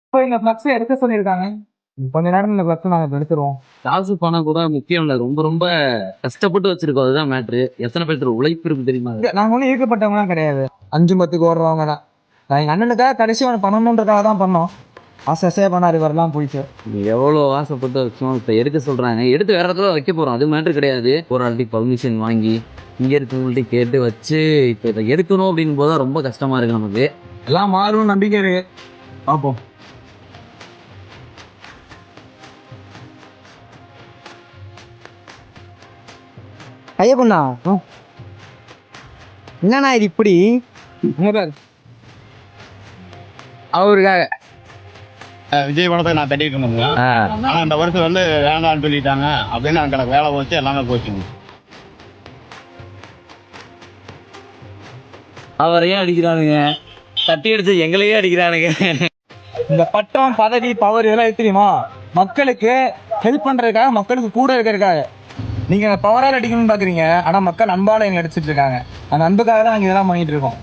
இப்போ இந்த ஃப்ளக்ஸ் எடுக்க சொல்லியிருக்காங்க. கொஞ்ச நேரம் இந்த ஃப்ளக்ஸ் நாங்க எடுத்துருவோம். காசு பணம் கூட முக்கியம் இல்லை, ரொம்ப ரொம்ப கஷ்டப்பட்டு வச்சிருக்கோம். அதுதான் மேட்ரு. எத்தனை பேர் உழைப்பு இருக்கு தெரியுமா? நாங்க ஒன்றும் ஈர்க்கப்பட்டவங்களாம் கிடையாது. 5-10க்கு ஓடுறவங்க தான். நான் எங்கள் அண்ணனுக்காக கடைசி அவனை பண்ணணுன்றதுக்காக தான் பண்ணோம். ஆசை பண்ணார் இவரெல்லாம் போயிட்டு. எவ்வளோ ஆசைப்பட்டு வச்சோம். இப்போ எடுக்க சொல்கிறாங்க, எடுத்து வேற இடத்துல வைக்க போகிறோம். அது மேட்ரு கிடையாது. ஒரு ஆல்ரெடி பர்மிஷன் வாங்கி இங்கே இருக்கவங்கள்ட்ட கேட்டு வச்சு இப்போ இதை எடுக்கணும் அப்படின் போது தான் ரொம்ப கஷ்டமாக இருக்குது நமக்கு. எல்லாம் மாறும் நம்பிக்கை இருக்கு, பார்ப்போம். ஐயப்பண்ணா, என்னண்ணா இது இப்படி? அவருக்காக விஜய் படத்தை நான் தட்டிருக்கணுங்க. ஆனால் இந்த வருஷம் வந்து வேண்டாம்னு சொல்லிட்டாங்க அப்படின்னு எனக்கு வேலை போச்சு, எல்லாமே போச்சுங்க. அவரையும் அடிக்கிறானுங்க, தட்டி அடிச்சு எங்களையே அடிக்கிறானுங்க. இந்த பட்டம் பதவி பவர் இதெல்லாம் எது தெரியுமா? மக்களுக்கு ஹெல்ப் பண்றதுக்காக, மக்களுக்கு கூட இருக்கிறதுக்காக. நீங்க பவரால் அடிக்கணும்னு பாக்குறீங்க, ஆனா மக்கள் அன்பால எங்க அடிச்சிட்டு இருக்காங்க. அந்த அன்புக்காக தான் நாங்க இதெல்லாம் பண்ணிட்டு இருக்கோம்.